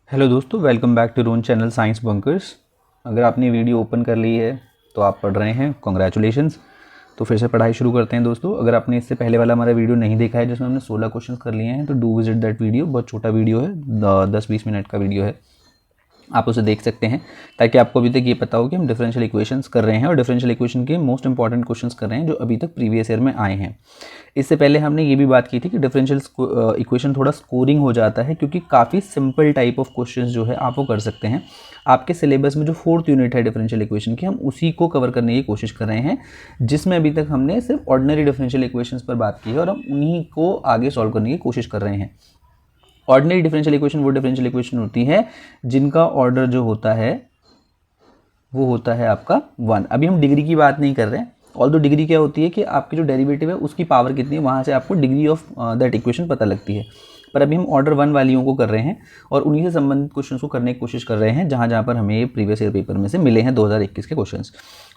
Hello दोस्तों, welcome back to Ron channel science bunkers. अगर आपने वीडियो ओपन कर ली है तो आप पढ़ रहे हैं, कॉन्ग्रेचुलेशंस। तो फिर से पढ़ाई शुरू करते हैं दोस्तों। अगर आपने इससे पहले वाला हमारा वीडियो नहीं देखा है जिसमें हमने 16 क्वेश्चंस कर लिए हैं तो डू विजिट दैट वीडियो। बहुत छोटा वीडियो है, 10-20 मिनट का वीडियो है, आप उसे देख सकते हैं ताकि आपको अभी तक ये पता हो कि हम डिफरेंशियल इक्वेशंस कर रहे हैं और डिफरेंशियल इक्वेशन के मोस्ट इंपॉर्टेंट क्वेश्चंस कर रहे हैं जो अभी तक प्रीवियस ईयर में आए हैं। इससे पहले हमने ये भी बात की थी कि डिफरेंशियल इक्वेशन थोड़ा स्कोरिंग हो जाता है क्योंकि काफ़ी सिंपल टाइप ऑफ क्वेश्चंस जो है आप वो कर सकते हैं। आपके सिलेबस में जो 4th यूनिट है डिफरेंशियल इक्वेशन की, हम उसी को कवर करने की कोशिश कर रहे हैं जिसमें अभी तक हमने सिर्फ ऑर्डिनरी डिफरेंशियल इक्वेशंस पर बात की है और हम उन्हीं को आगे सॉल्व करने की कोशिश कर रहे हैं। ऑर्डिनरी डिफरेंशियल इक्वेशन वो डिफरेंशियल इक्वेशन होती है जिनका ऑर्डर जो होता है वो होता है आपका 1। अभी हम डिग्री की बात नहीं कर रहे हैं। ऑल्दो डिग्री क्या होती है कि आपकी जो डेरिवेटिव है उसकी पावर कितनी है, वहाँ से आपको डिग्री ऑफ दैट इक्वेशन पता लगती है। पर अभी हम ऑर्डर 1 वालियों को कर रहे हैं और उन्हीं से संबंधित क्वेश्चंस को करने की कोशिश कर रहे हैं जहाँ पर हमें प्रीवियस ईयर पेपर में से मिले हैं 2021 के क्वेश्चंस।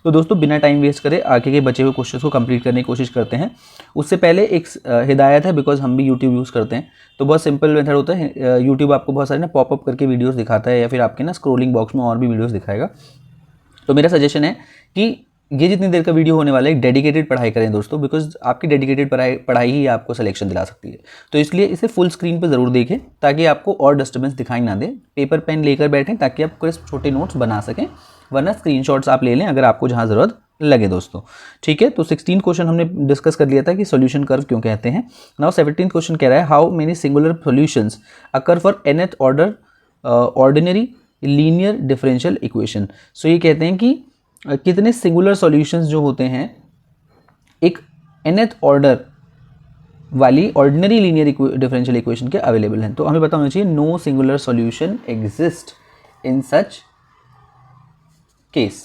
तो दोस्तों बिना टाइम वेस्ट करे आगे के बचे हुए क्वेश्चंस को कंप्लीट करने की कोशिश करते हैं। उससे पहले एक हिदायत है, बिकॉज हम भी यूट्यूब यूज़ करते हैं तो बहुत सिंपल मेथड होता है। यूट्यूब आपको बहुत सारे ना पॉपअप करके वीडियोज़ दिखाता है या फिर आपके ना स्क्रोलिंग बॉक्स में और भी वीडियोज़ दिखाएगा। तो मेरा सजेशन है कि ये जितनी देर का वीडियो होने वाला है एक डेडिकेटेड पढ़ाई करें दोस्तों, बिकॉज आपकी डेडिकेटेड पढ़ाई ही आपको सिलेक्शन दिला सकती है। तो इसलिए इसे फुल स्क्रीन पर ज़रूर देखें ताकि आपको और डिस्टर्बेंस दिखाई ना दे। पेपर पेन लेकर बैठें ताकि आप क्रिस्प छोटे नोट्स बना सकें, वरना स्क्रीनशॉट्स आप ले लें अगर आपको जहाँ ज़रूरत लगे दोस्तों। ठीक है, तो 16 क्वेश्चन हमने डिस्कस कर लिया था कि सॉल्यूशन कर्व क्यों कहते हैं। नाउ 17 क्वेश्चन कह रहा है how many singular solutions occur for nth order ordinary linear differential equation. So ये कहते हैं कि कितने सिंगुलर सॉल्यूशंस जो होते हैं एक nth ऑर्डर वाली ऑर्डिनरी लीनियर डिफरेंशियल इक्वेशन के अवेलेबल हैं। तो हमें पता होना चाहिए no singular solution exist in such case,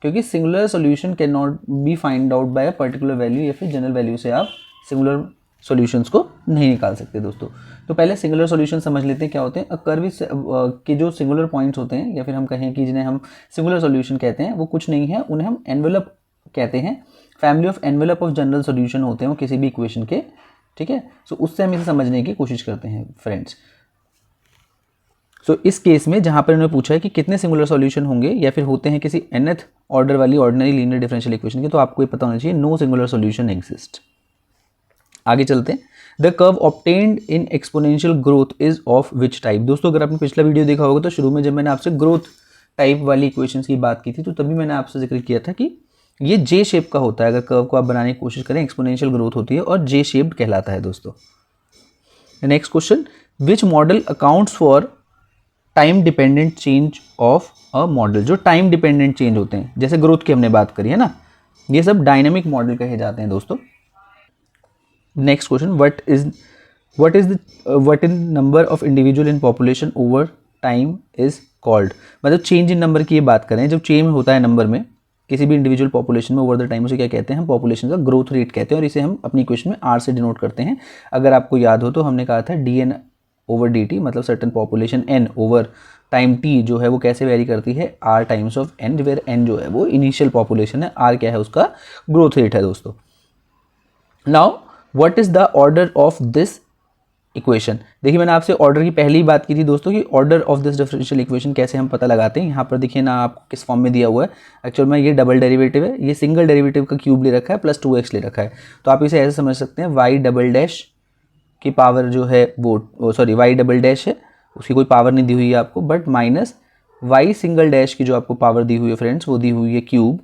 क्योंकि singular solution can not be find out by a particular value या फिर जनरल वैल्यू से आप सिंगुलर सॉल्यूशंस को नहीं निकाल सकते दोस्तों। तो पहले सिंगुलर सॉल्यूशन समझ लेते हैं क्या होते हैं। अ कर्व के जो सिंगुलर पॉइंट्स होते हैं या फिर हम कहें कि जिन्हें हम सिंगुलर सॉल्यूशन कहते हैं वो कुछ नहीं है, उन्हें हम एनवेलप कहते हैं। Family of envelope of general solution होते हैं वो किसी भी इक्वेशन के। ठीक है, सो उससे हम इसे समझने की कोशिश करते हैं फ्रेंड्स। सो इस केस में जहाँ पर उन्होंने पूछा है कि कितने सिंगुलर सॉल्यूशन होंगे या फिर होते हैं किसी nth ऑर्डर वाली ऑर्डिनरी लीनियर डिफरेंशियल इक्वेशन के, तो आपको ये पता होना चाहिए नो सिंगुलर सॉल्यूशन एग्जिस्ट। आगे चलते हैं। The curve obtained in exponential growth is of which type. दोस्तों अगर आपने पिछला वीडियो देखा होगा तो शुरू में जब मैंने आपसे ग्रोथ टाइप वाली इक्वेशंस की बात की थी तो तभी मैंने आपसे जिक्र किया था कि ये जे शेप का होता है। अगर कर्व को आप बनाने की कोशिश करें एक्सपोनेंशियल ग्रोथ होती है और जे शेप्ड कहलाता है दोस्तों। Next question, which model accounts for time dependent change of a model. जो टाइम डिपेंडेंट चेंज होते हैं जैसे ग्रोथ की हमने बात करी है ना, ये सब डायनेमिक मॉडल कहे जाते हैं दोस्तों। Next question, what in number of individual in population over time is called. मतलब चेंज इन नंबर की ये बात करें, जब चेंज होता है नंबर में किसी भी इंडिविजुअल पॉपुलेशन में ओवर द टाइम, उसे क्या कहते हैं हम पॉपुलेशन का ग्रोथ रेट कहते हैं और इसे हम अपनी इक्वेशन में आर से डिनोट करते हैं। अगर आपको याद हो तो हमने कहा था dn ओवर dt, मतलब certain population n over time t जो है वो कैसे वेरी करती है r times of n, where n जो है वो इनिशियल पॉपुलेशन है, r क्या है उसका ग्रोथ रेट है दोस्तों। Now what is the order of this equation. देखिए मैंने आपसे ऑर्डर की पहले ही बात की थी दोस्तों कि order of this differential equation कैसे हम पता लगाते हैं। यहाँ पर देखिए ना आपको किस फॉर्म में दिया हुआ है। एक्चुअल में ये डबल डेरिवेटिव है, ये सिंगल डेरिवेटिव का क्यूब ले रखा है प्लस 2x ले रखा है। तो आप इसे ऐसे समझ सकते हैं y डबल डैश की पावर जो है वो सॉरी y डबल डैश है, उसकी कोई पावर नहीं दी हुई है आपको, but minus y single dash की जो आपको पावर दी हुई है फ्रेंड्स वो दी हुई है cube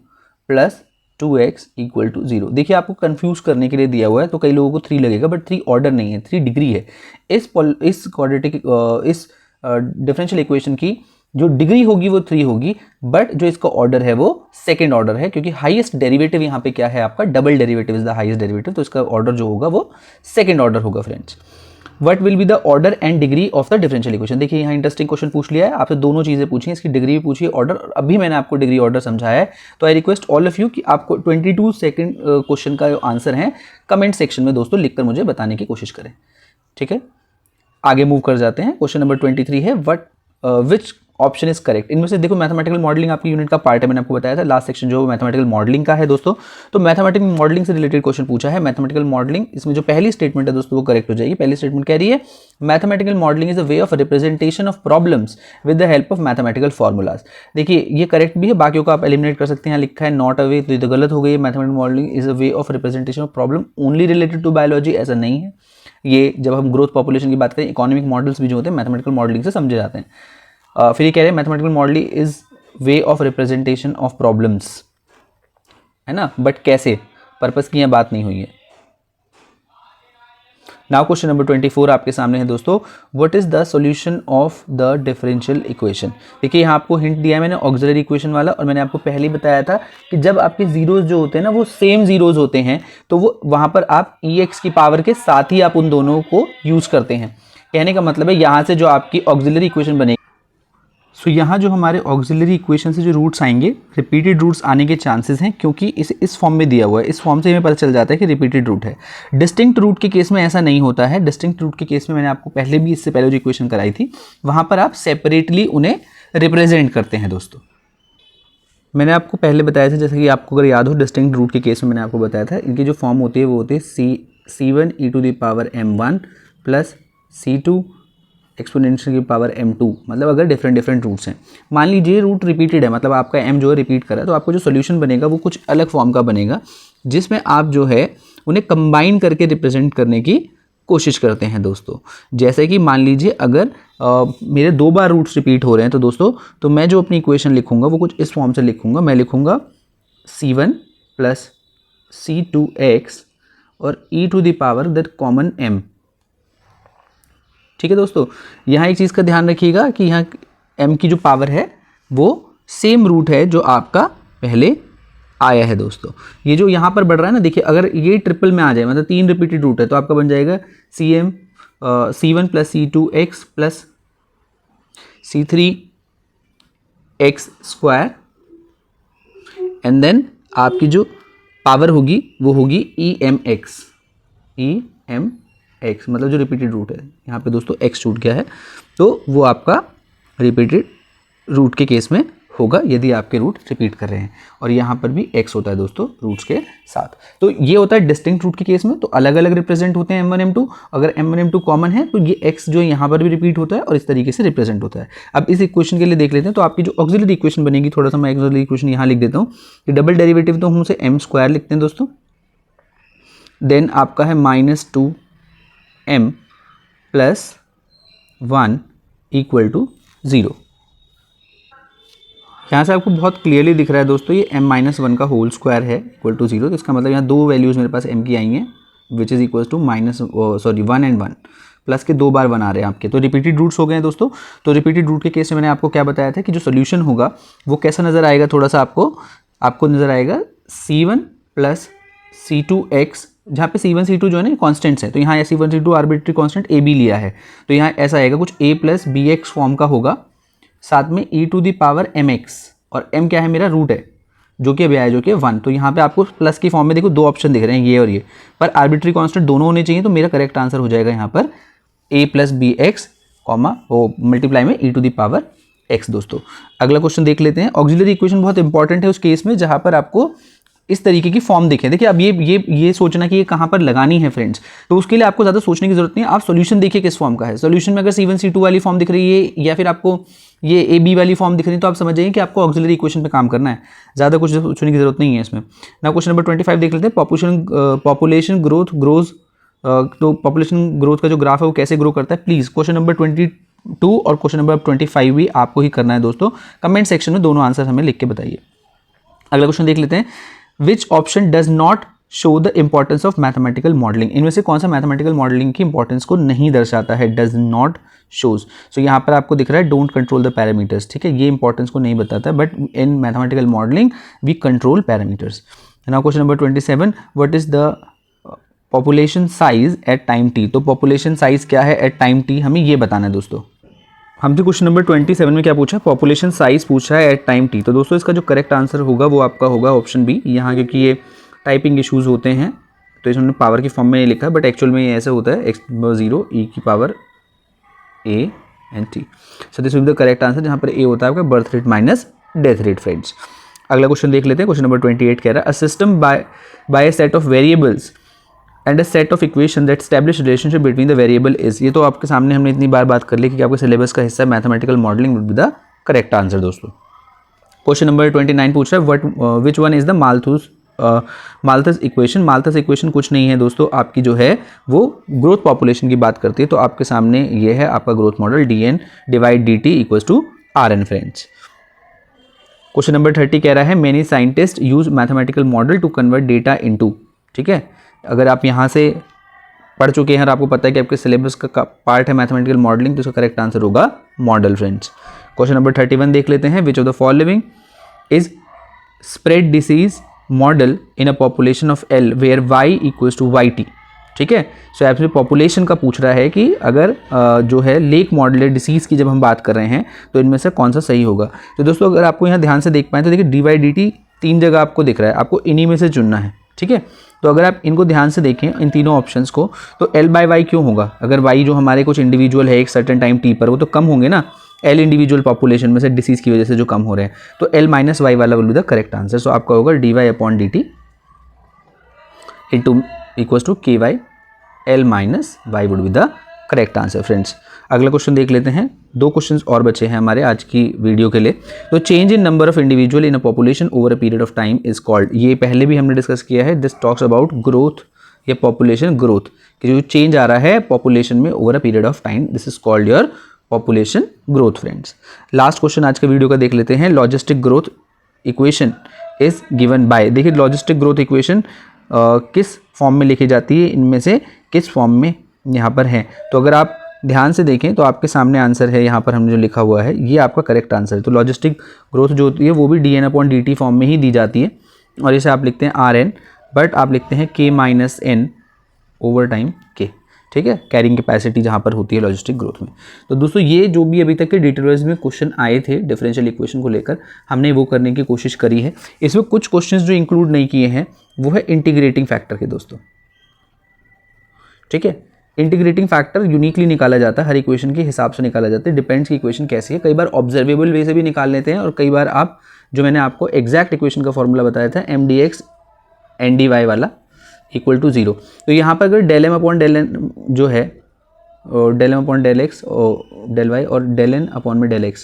plus 2x equal to 0। देखिए आपको कंफ्यूज करने के लिए दिया हुआ है तो कई लोगों को 3 लगेगा, बट 3 ऑर्डर नहीं है, 3 डिग्री है। इस क्वाड्रेटिक इस डिफरेंशियल इक्वेशन की जो डिग्री होगी वो 3 होगी, बट जो इसका ऑर्डर है वो सेकंड ऑर्डर है, क्योंकि हाईएस्ट डेरिवेटिव यहाँ पे क्या है आपका double derivative is the highest derivative, तो इसका ऑर्डर जो होगा वो सेकंड ऑर्डर होगा friends. What will be the order and degree of the differential equation. देखिए यहाँ इंटरेस्टिंग क्वेश्चन पूछ लिया है आपसे, दोनों चीजें पूछी हैं, इसकी डिग्री भी पूछी है, ऑर्डर अभी मैंने आपको डिग्री ऑर्डर समझाया है। तो I request all of you कि आपको 22 सेकंड क्वेश्चन का जो आंसर है कमेंट सेक्शन में दोस्तों लिखकर मुझे बताने की कोशिश करें। ठीक है, आगे मूव कर जाते हैं। क्वेश्चन नंबर 23 है विच ऑप्शन इज करेक्ट। इनमें से देखो मैथमेटिकल मॉडलिंग आपकी यूनिट का पार्ट है, मैंने आपको बताया था लास्ट सेक्शन जो मैथमेटिकल मॉडलिंग का है दोस्तों। तो मैथमेटिकल मॉडलिंग से रिलेटेड क्वेश्चन पूछा है। मैथमेटिकल मॉडलिंग, इसमें जो पहली स्टेटमेंट है दोस्तों वो करेक्ट हो जाएगी। पहली स्टेटमेंट कह रही है mathematical modelling is a way of representation of problems with the help of mathematical formulas. देखिए ये करेक्ट भी है, बाकियों को आप एलिमिनेट कर सकते हैं। यहाँ लिखा है नॉट अ वे, तो ये तो गलत हो गई। Mathematical modelling is a way of representation of problem only related to biology, ऐसा नहीं है। ये जब हम ग्रोथ पॉपुलेशन की बात करें, इकोनॉमिक मॉडल्स भी जो होते हैं मैथमेटिकल मॉडलिंग से समझे जाते हैं। फिर ये कह रहे हैं mathematical modelling is way of representation of problems, है ना, बट कैसे, पर्पस की यहाँ बात नहीं हुई है। नाउ क्वेश्चन नंबर 24 आपके सामने है दोस्तों, what is the solution of the differential equation. देखिए यहाँ आपको हिंट दिया है मैंने ऑक्सिलरी इक्वेशन वाला, और मैंने आपको पहले ही बताया था कि जब आपके जीरोज जो होते हैं ना वो सेम जीरोज होते हैं, तो वो वहां पर आप एक्स की पावर के साथ ही आप उन दोनों को यूज करते हैं। कहने का मतलब है यहाँ से जो आपकी ऑक्सिलरी इक्वेशन बनेगी, सो यहाँ जो हमारे ऑक्सिलरी इक्वेशन से जो रूट्स आएंगे, रिपीटेड रूट्स आने के चांसेस हैं, क्योंकि इस फॉर्म में दिया हुआ है। इस फॉर्म से हमें पता चल जाता है कि रिपीटेड रूट है। डिस्टिंक्ट रूट के केस में ऐसा नहीं होता है। डिस्टिंक्ट रूट के केस में मैंने आपको पहले भी, इससे पहले जो इक्वेशन कराई थी, वहाँ पर आप सेपरेटली उन्हें रिप्रेजेंट करते हैं दोस्तों। मैंने आपको पहले बताया था, जैसे कि आपको अगर याद हो, डिस्टिंक्ट रूट के केस में मैंने आपको बताया था, इनकी जो फॉर्म होती है वो होती है C1 e⁻m1 plus C2 exponential की पावर m2, मतलब अगर डिफरेंट रूट्स हैं। मान लीजिए रूट रिपीटेड है, मतलब आपका m जो है रिपीट कर रहा है, तो आपको जो सोल्यूशन बनेगा वो कुछ अलग फॉर्म का बनेगा, जिसमें आप जो है उन्हें कंबाइन करके रिप्रेजेंट करने की कोशिश करते हैं दोस्तों। जैसे कि मान लीजिए अगर मेरे 2 बार रूट्स रिपीट हो रहे हैं तो दोस्तों, तो मैं जो अपनी इक्वेशन लिखूंगा वो कुछ इस फॉर्म से लिखूंगा। मैं लिखूंगा C1 प्लस C2x और e⁻ दैट कॉमन m। ठीक है दोस्तों, यहाँ एक चीज़ का ध्यान रखिएगा कि यहाँ m की जो पावर है वो सेम रूट है जो आपका पहले आया है दोस्तों। ये जो यहाँ पर बढ़ रहा है ना, देखिए अगर ये ट्रिपल में आ जाए, मतलब 3 रिपीटेड रूट है, तो आपका बन जाएगा C1 plus C2x plus C3x square, and then आपकी जो पावर होगी वो होगी EMX, मतलब जो रिपीटेड रूट है, यहाँ पे दोस्तों x छूट गया है, तो वो आपका रिपीटेड रूट के केस में होगा यदि आपके रूट रिपीट कर रहे हैं। और यहाँ पर भी x होता है दोस्तों रूट्स के साथ। तो ये होता है डिस्टिंक्ट रूट के केस में, तो अलग अलग रिप्रेजेंट होते हैं m1 m2। अगर m1 m2 कॉमन है तो ये x जो यहाँ पर भी रिपीट होता है और इस तरीके से रिप्रेजेंट होता है। अब इस इक्वेशन के लिए देख लेते हैं, तो आपकी जो ऑक्सिलरी इक्वेशन बनेगी, थोड़ा सा मैं ऑक्सिलरी इक्वेशन यहाँ लिख देता हूँ कि डबल डेरिवेटिव तो हम उसे m² लिखते हैं दोस्तों, देन आपका है -2m प्लस 1 इक्वल टू 0। यहाँ से आपको बहुत क्लियरली दिख रहा है दोस्तों, ये m-1 का होल स्क्वायर है इक्वल टू 0। तो इसका मतलब यहाँ 2 वैल्यूज़ मेरे पास m की आई हैं, which is equal to 1 and 1, plus के 2 बार 1 आ रहे हैं आपके, तो रिपीटेड रूट्स हो गए हैं दोस्तों। तो रिपीटेड रूट के केस में मैंने आपको क्या बताया था कि जो सोल्यूशन होगा वो कैसा नज़र आएगा, थोड़ा सा आपको नज़र आएगा C1 प्लस C2x, जहाँ पे C1 C2 जो है ना कॉन्स्टेंट्स है, तो यहाँ C1 C2 arbitrary constant a b लिया है, तो यहाँ ऐसा आएगा कुछ a प्लस bx फॉर्म का होगा, साथ में e⁻mx, और m क्या है मेरा रूट है जो कि अभी आया जो कि 1। तो यहाँ पे आपको प्लस की फॉर्म में देखो 2 ऑप्शन दिख रहे हैं, ये और ये, पर आर्बिट्री कांस्टेंट दोनों होने चाहिए। तो मेरा करेक्ट आंसर हो जाएगा यहाँ पर a प्लस bx कॉमा वो मल्टीप्लाई में e⁻x दोस्तों। अगला क्वेश्चन देख लेते हैं। ऑक्सिलरी इक्वेशन बहुत इंपॉर्टेंट है उस केस में जहाँ पर आपको इस तरीके की फॉर्म दिखे। देखिए अब ये सोचना कि ये कहाँ पर लगानी है फ्रेंड्स, तो उसके लिए आपको ज़्यादा सोचने की जरूरत नहीं है। आप सॉल्यूशन देखिए किस फॉर्म का है। सॉल्यूशन में अगर C1 C2 वाली फॉर्म दिख रही है या फिर आपको ये ए बी वाली फॉर्म दिख रही है, तो आप समझ जाइए कि आपको ऑक्सिलरी इक्वेशन पे काम करना है, ज़्यादा कुछ सोचने की जरूरत नहीं है इसमें। ना क्वेश्चन नंबर 25 देख लेते हैं। पॉपुलेशन ग्रोथ तो पॉपुलेशन ग्रोथ का जो ग्राफ है वो कैसे ग्रो करता है। प्लीज़ क्वेश्चन नंबर 22 और क्वेश्चन नंबर 25 भी आपको ही करना है दोस्तों। कमेंट सेक्शन में दोनों आंसर हमें लिख के बताइए। अगला क्वेश्चन देख लेते हैं। Which option does not show the importance of mathematical modelling. इनमें से कौन सा मैथमेटिकल मॉडलिंग की इंपॉर्टेंस को नहीं दर्शाता है, डज नॉट शोज। सो यहाँ पर आपको दिख रहा है डोंट कंट्रोल द पैरामीटर्स, ठीक है, ये इंपॉर्टेंस को नहीं बताता है, but in mathematical modelling we control parameters. Now question number 27, what is the population size at time T. तो पॉपुलेशन साइज क्या है एट टाइम टी, हमें ये बताना है दोस्तों। हमसे क्वेश्चन नंबर 27 में क्या पूछा, पॉपुलेशन साइज पूछा है एट टाइम टी। तो दोस्तों इसका जो करेक्ट आंसर होगा वो आपका होगा ऑप्शन बी। यहाँ क्योंकि ये टाइपिंग इश्यूज होते हैं तो इसमें पावर की फॉर्म में ये लिखा है, बट एक्चुअल में ये ऐसे होता है x0 e⁻a and T. So this will be the correct answer, जहाँ पर ए होता है आपका birth rate minus death rate friends. अगला क्वेश्चन देख लेते हैं। क्वेश्चन नंबर 28 कह रहा है a system by a set of variables and a set of equation that establish relationship between the variable is. ये तो आपके सामने हमने इतनी बार बात कर ली कि आपके सिलेबस का हिस्सा mathematical modelling would be the correct answer दोस्तों। क्वेश्चन नंबर 29 पूछ रहा है which one is the Malthus equation. Malthus equation कुछ नहीं है दोस्तों, आपकी जो है वो ग्रोथ पॉपुलेशन की बात करती है। तो आपके सामने ये है आपका growth model dn divide dt equals to rn friends. Question number 30 कह रहा है many scientist use mathematical model to convert data into. ठीक है, अगर आप यहाँ से पढ़ चुके हैं और आपको पता है कि आपके सिलेबस का पार्ट है मैथमेटिकल मॉडलिंग, तो इसका करेक्ट आंसर होगा मॉडल फ्रेंड्स। क्वेश्चन नंबर 31 देख लेते हैं। Which of the following is spread disease model in a population of L where y equals to yt। ठीक है, सो आपसे पॉपुलेशन का पूछ रहा है कि अगर जो है लेक मॉडल डिसीज़ की जब हम बात कर रहे हैं तो इनमें से कौन सा सही होगा। तो दोस्तों अगर आपको यहाँ ध्यान से देख पाएँ तो देखिए dy/dt 3 जगह आपको दिख रहा है, आपको इन्हीं में से चुनना है। ठीक है, तो अगर आप इनको ध्यान से देखें इन तीनों ऑप्शंस को, तो L/y क्यों होगा? अगर y जो हमारे कुछ इंडिविजुअल है एक सर्टेन टाइम t पर, वो तो कम होंगे ना L इंडिविजुअल पॉपुलेशन में से डिसीज़ की वजह से जो कम हो रहे हैं, तो L-y वाला will be the correct answer. So आपका होगा dy/dt into equals to ky L-y would be the correct answer friends. अगला क्वेश्चन देख लेते हैं। 2 क्वेश्चंस और बचे हैं हमारे आज की वीडियो के लिए। तो change in number of individual in a population over a period of time is called. ये पहले भी हमने डिस्कस किया है। दिस टॉक्स अबाउट ग्रोथ या पॉपुलेशन ग्रोथ, कि जो चेंज आ रहा है पॉपुलेशन में over a period of time, this is called your population growth friends. Last question आज के वीडियो का देख लेते हैं। Logistic growth equation is given by. देखिए लॉजिस्टिक ग्रोथ इक्वेशन किस फॉर्म में लिखी जाती है, इनमें से किस फॉर्म में यहाँ पर है। तो अगर आप ध्यान से देखें तो आपके सामने आंसर है, यहाँ पर हमने जो लिखा हुआ है ये आपका करेक्ट आंसर है। तो लॉजिस्टिक ग्रोथ जो होती है वो भी dn/dt फॉर्म में ही दी जाती है, और इसे आप लिखते हैं rn, बट आप लिखते हैं k-n ओवर टाइम k। ठीक है, कैरिंग कैपेसिटी जहाँ पर होती है लॉजिस्टिक ग्रोथ में। तो दोस्तों ये जो भी अभी तक के डिटेल्स में क्वेश्चन आए थे डिफरेंशियल इक्वेशन को लेकर, हमने वो करने की कोशिश करी है। इसमें कुछ क्वेश्चंस जो इंक्लूड नहीं किए हैं वो है इंटीग्रेटिंग फैक्टर के दोस्तों। ठीक है, इंटीग्रेटिंग फैक्टर यूनिकली निकाला जाता है, हर इक्वेशन के हिसाब से निकाला जाता है, डिपेंड्स की इक्वेशन कैसी है। कई बार ऑब्जर्वेबल वे से भी निकाल लेते हैं, और कई बार आप जो मैंने आपको एग्जैक्ट इक्वेशन का फॉर्मूला बताया था mdx ndy वाला इक्वल टू 0, तो यहाँ पर अगर del m/del n जो है del m/del x और del y और del n अपॉन में del x,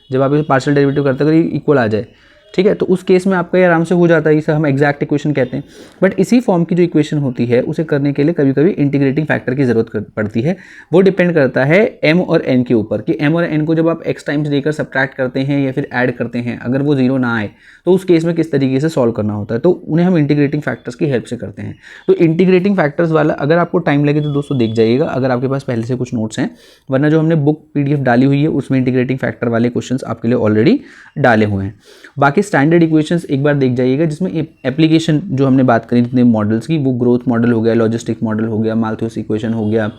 जब आप इसे पार्शियल डेरिवेटिव करते हैं अगर इक्वल आ जाए, ठीक है, तो उस केस में आपका ये आराम से हो जाता है, इसे हम एग्जैक्ट इक्वेशन कहते हैं। बट इसी फॉर्म की जो इक्वेशन होती है उसे करने के लिए कभी कभी इंटीग्रेटिंग फैक्टर की ज़रूरत पड़ती है। वो डिपेंड करता है m और n के ऊपर, कि m और n को जब आप x टाइम्स देकर सब्ट्रैक्ट करते हैं या फिर ऐड करते हैं, अगर वो 0 ना आए तो उस केस में किस तरीके से सॉल्व करना होता है, तो उन्हें हम इंटीग्रेटिंग फैक्टर्स की हेल्प से करते हैं। तो इंटीग्रेटिंग फैक्टर्स वाला अगर आपको टाइम लगे तो दोस्तों देख जाइएगा, अगर आपके पास पहले से कुछ नोट्स हैं, वरना जो हमने बुक PDF डाली हुई है उसमें इंटीग्रेटिंग फैक्टर वाले क्वेश्चंस आपके लिए ऑलरेडी डाले हुए हैं। बाकी स्टैंडर्ड इक्वेशंस एक बार देख जाइएगा, जिसमें एप्लीकेशन जो हमने बात करी जितने मॉडल्स की, वो ग्रोथ मॉडल हो गया, लॉजिस्टिक मॉडल हो गया, माल्थस इक्वेशन हो गया,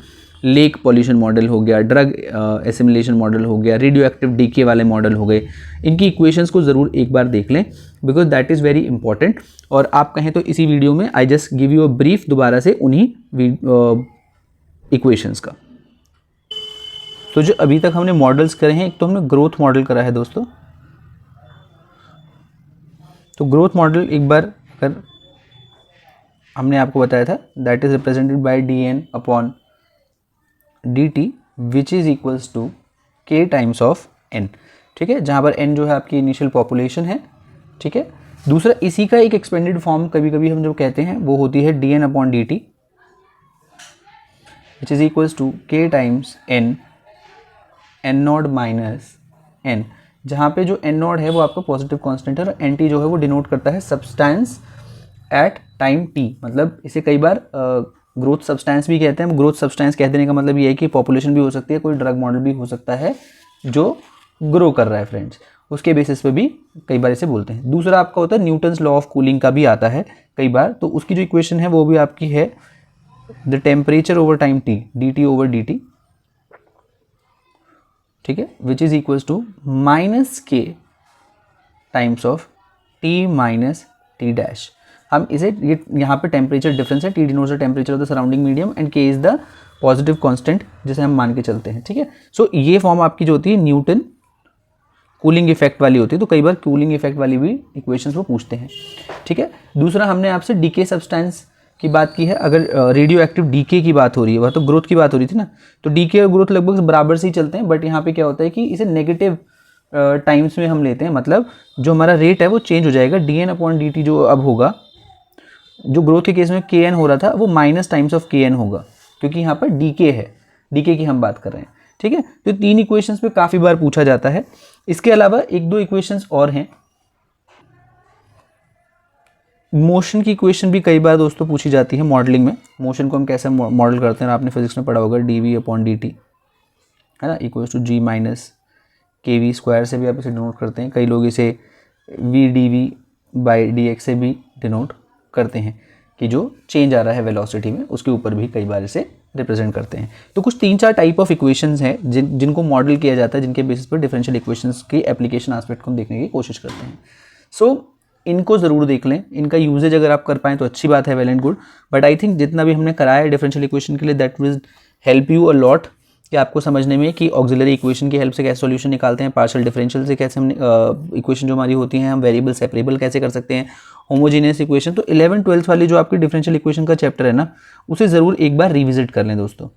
लेक पॉल्यूशन मॉडल हो गया, ड्रग एसिमिलेशन मॉडल हो गया, रेडियो एक्टिव डीके वाले मॉडल हो गए। इनकी इक्वेशंस को ज़रूर एक बार देख लें, because that is very important. और आप कहें तो इसी वीडियो में I just give you a brief दोबारा से उन्हीं इक्वेशंस का। तो जो अभी तक हमने मॉडल्स करे हैं, एक तो हमने ग्रोथ मॉडल करा है दोस्तों। तो ग्रोथ मॉडल एक बार अगर हमने आपको बताया था, that is represented by dn/dt which is equals to k times of n। ठीक है, जहाँ पर n जो है आपकी इनिशियल पॉपुलेशन है। ठीक है, दूसरा इसी का एक एक्सपेंडेड फॉर्म कभी कभी हम जो कहते हैं वो होती है dn/dt which is equals to k times n n0 minus n, जहाँ पे जो n0 है वो आपका पॉजिटिव कांस्टेंट है, और nt जो है वो डिनोट करता है सब्सटेंस एट टाइम t। मतलब इसे कई बार ग्रोथ सब्सटेंस भी कहते हैं। ग्रोथ सब्सटेंस कह देने का मतलब ये है कि पॉपुलेशन भी हो सकती है, कोई ड्रग मॉडल भी हो सकता है जो ग्रो कर रहा है फ्रेंड्स, उसके बेसिस पे भी कई बार इसे बोलते हैं। दूसरा आपका होता है न्यूटन्स लॉ ऑफ कूलिंग का भी आता है कई बार, तो उसकी जो इक्वेशन है वो भी आपकी है the temperature over time t dt/dt, ठीक है, which is equals to -k times of t - t dash. हम इसे ये यहाँ पे टेम्परेचर डिफरेंस है, T denotes the temperature of the surrounding medium and K is the positive constant जिसे हम मान के चलते हैं, ठीक है। सो ये फॉर्म आपकी जो होती है न्यूटन कूलिंग इफेक्ट वाली होती है, तो कई बार कूलिंग इफेक्ट वाली भी इक्वेशंस वो पूछते हैं, ठीक है। दूसरा हमने आपसे डीके सब्सटेंस की बात की है। अगर रेडियो एक्टिव डीके की बात हो रही है, वह तो ग्रोथ की बात हो रही थी ना, तो डीके और ग्रोथ लगभग बराबर से ही चलते हैं, बट यहाँ पे क्या होता है कि इसे नेगेटिव टाइम्स में हम लेते हैं, मतलब जो हमारा रेट है वो चेंज हो जाएगा। dn/dt जो अब होगा, जो ग्रोथ के केस में kn हो रहा था वो माइनस टाइम्स ऑफ kn होगा, क्योंकि यहाँ पर डीके है, डीके की हम बात कर रहे हैं, ठीक है। तो 3 इक्वेशंस पे काफ़ी बार पूछा जाता है। इसके अलावा 1-2 इक्वेशंस और हैं। मोशन की इक्वेशन भी कई बार दोस्तों पूछी जाती है मॉडलिंग में। मोशन को हम कैसे मॉडल करते हैं, आपने फिजिक्स में पढ़ा होगा, dv/dt है ना, equals to g minus kv² से भी आप इसे डिनोट करते हैं। कई लोग इसे v/dv/dx से भी डिनोट करते हैं कि जो चेंज आ रहा है वेलोसिटी में उसके ऊपर भी कई बार इसे रिप्रेजेंट करते हैं। तो कुछ 3-4 टाइप ऑफ इक्वेशंस हैं जिनको मॉडल किया जाता है, जिनके बेसिस पर डिफरेंशियल इक्वेशंस की एप्लीकेशन एस्पेक्ट को हम देखने की कोशिश करते हैं। सो इनको ज़रूर देख लें, इनका यूजेज अगर आप कर पाएँ तो अच्छी बात है, well and good. But I think जितना भी हमने कराया है डिफरेंशियल इक्वेशन के लिए, that will help you a lot कि आपको समझने में कि ऑक्सिलरी इक्वेशन की हेल्प से कैसे सॉल्यूशन निकालते हैं, पार्शियल डिफरेंशियल से कैसे हम इक्वेशन जो हमारी होती हैं हम वेरिएबल सेपरेबल कैसे कर सकते हैं, होमोजीनियस इक्वेशन। तो 11th-12th वाली जो आपकी डिफरेंशियल इक्वेशन का चैप्टर है ना, उसे ज़रूर एक बार रिविजिट कर लें दोस्तों,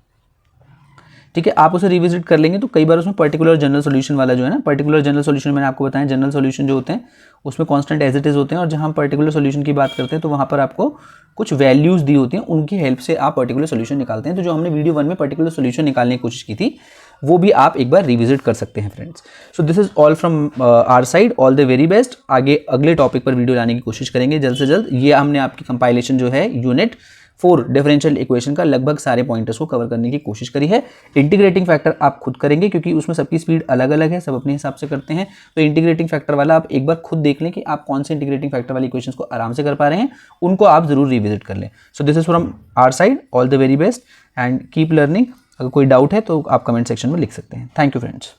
ठीक है। आप उसे रिविजिट कर लेंगे तो कई बार उसमें पर्टिकुलर जनरल सॉल्यूशन वाला जो है ना, पर्टिकुलर जनरल सॉल्यूशन मैंने आपको बताया, जनरल सॉल्यूशन जो होते हैं उसमें कांस्टेंट एज इट इज होते हैं, और जहाँ हम पर्टिकुलर सॉल्यूशन की बात करते हैं तो वहाँ पर आपको कुछ वैल्यूज़ दी होती हैं, उनकी हेल्प से आप पर्टिकुलर सॉल्यूशन निकालते हैं। तो जो हमने वीडियो 1 में पर्टिकुलर सॉल्यूशन निकालने की कोशिश की थी वो भी आप एक बार रिविजिट कर सकते हैं friends. So this is all from our side, all the very best. आगे अगले टॉपिक पर वीडियो लाने की कोशिश करेंगे जल्द से जल्द। ये हमने आपकी कंपाइलेशन जो है यूनिट 4 डिफरेंशियल इक्वेशन का लगभग सारे पॉइंटर्स को कवर करने की कोशिश करी है। इंटीग्रेटिंग फैक्टर आप खुद करेंगे क्योंकि उसमें सबकी स्पीड अलग अलग है, सब अपने हिसाब से करते हैं। तो इंटीग्रेटिंग फैक्टर वाला आप एक बार खुद देख लें कि आप कौन से इंटीग्रेटिंग फैक्टर वाली इक्वेशंस को आराम से कर पा रहे हैं, उनको आप जरूर रिविजिट कर लें। So this is from our side, all the very best and keep learning. अगर कोई डाउट है तो आप कमेंट सेक्शन में लिख सकते हैं। Thank you friends.